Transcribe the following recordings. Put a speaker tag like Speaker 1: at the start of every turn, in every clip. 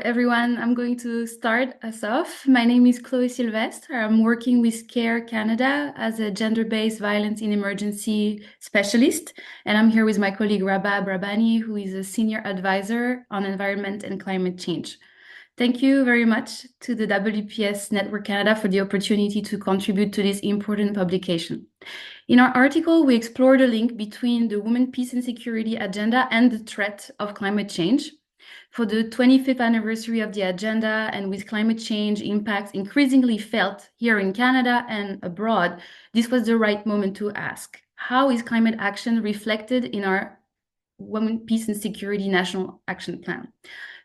Speaker 1: everyone. I'm going to start us off. My name is Chloe Silvestre. I'm working with CARE Canada as a gender-based violence in emergency specialist. And I'm here with my colleague Rabab Rabbani, who is a senior advisor on environment and climate change. Thank you very much to the WPS Network Canada for the opportunity to contribute to this important publication. In our article, we explore the link between the Women, Peace and Security agenda and the threat of climate change. For the 25th anniversary of the agenda and with climate change impacts increasingly felt here in Canada and abroad, this was the right moment to ask, how is climate action reflected in our Women, Peace and Security National Action Plan?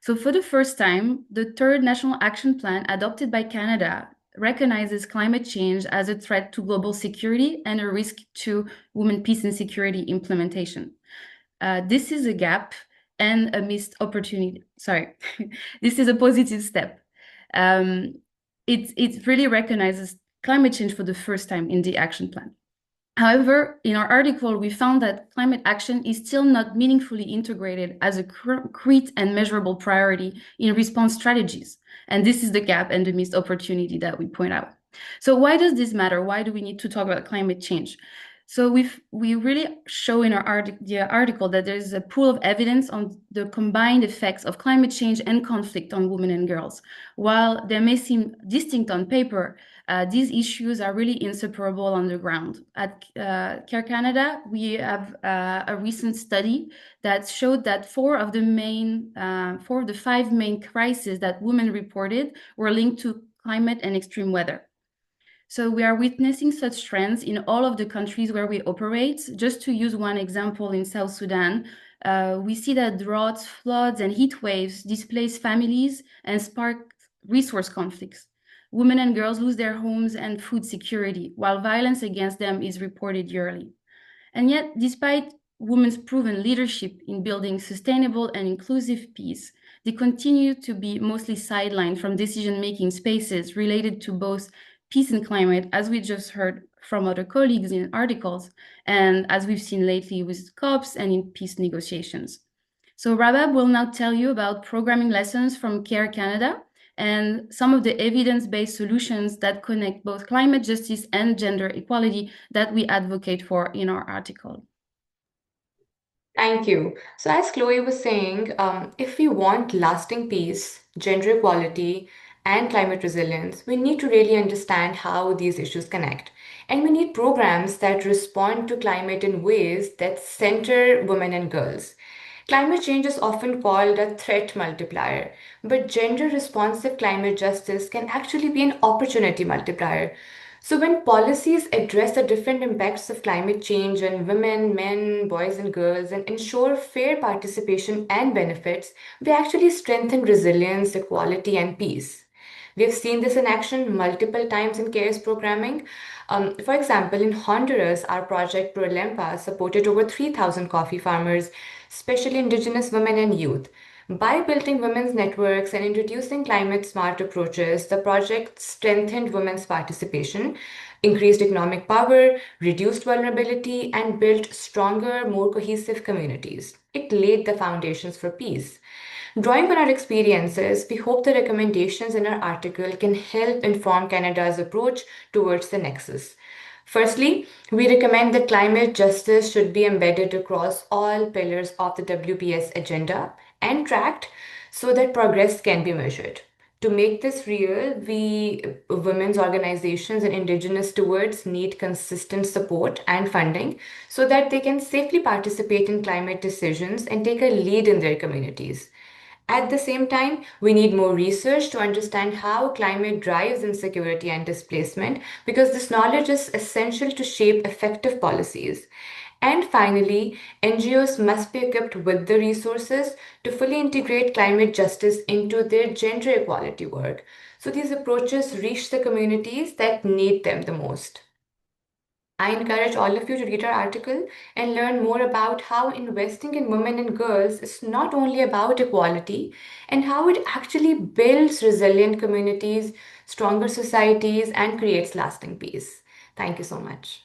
Speaker 1: So for the first time, the third National Action Plan adopted by Canada recognizes climate change as a threat to global security and a risk to women, peace and security implementation. This is a gap and a missed opportunity. Sorry, this is a positive step. It really recognizes climate change for the first time in the action plan. However, in our article, we found that climate action is still not meaningfully integrated as a concrete and measurable priority in response strategies. And this is the gap and the missed opportunity that we point out. So why does this matter? Why do we need to talk about climate change? So we really show in our article that there's a pool of evidence on the combined effects of climate change and conflict on women and girls. While they may seem distinct on paper, these issues are really inseparable on the ground. At CARE Canada, we have a recent study that showed that four of the five main crises that women reported were linked to climate and extreme weather. So we are witnessing such trends in all of the countries where we operate. Just to use one example, in South Sudan, we see that droughts, floods, and heat waves displace families and spark resource conflicts. Women and girls lose their homes and food security, while violence against them is reported yearly. And yet, despite women's proven leadership in building sustainable and inclusive peace, they continue to be mostly sidelined from decision-making spaces related to both peace and climate, as we just heard from other colleagues in articles, and as we've seen lately with COPs and in peace negotiations. So Rabab will now tell you about programming lessons from CARE Canada and some of the evidence-based solutions that connect both climate justice and gender equality that we advocate for in our article.
Speaker 2: Thank you. So, as Chloe was saying, if we want lasting peace, gender equality, and climate resilience, we need to really understand how these issues connect. And we need programs that respond to climate in ways that center women and girls. Climate change is often called a threat multiplier, but gender responsive climate justice can actually be an opportunity multiplier. So, when policies address the different impacts of climate change on women, men, boys, and girls and ensure fair participation and benefits, we actually strengthen resilience, equality, and peace. We have seen this in action multiple times in CARES programming. For example, in Honduras, our project ProLempa supported over 3,000 coffee farmers, especially indigenous women and youth. By building women's networks and introducing climate smart approaches, the project strengthened women's participation, increased economic power, reduced vulnerability, and built stronger, more cohesive communities. It laid the foundations for peace. Drawing on our experiences, we hope the recommendations in our article can help inform Canada's approach towards the nexus. Firstly, we recommend that climate justice should be embedded across all pillars of the WPS agenda and tracked so that progress can be measured. To make this real, we women's organizations and indigenous stewards need consistent support and funding so that they can safely participate in climate decisions and take a lead in their communities. At the same time, we need more research to understand how climate drives insecurity and displacement because this knowledge is essential to shape effective policies. And finally, NGOs must be equipped with the resources to fully integrate climate justice into their gender equality work. So these approaches reach the communities that need them the most. I encourage all of you to read our article and learn more about how investing in women and girls is not only about equality and how it actually builds resilient communities, stronger societies, and creates lasting peace. Thank you so much.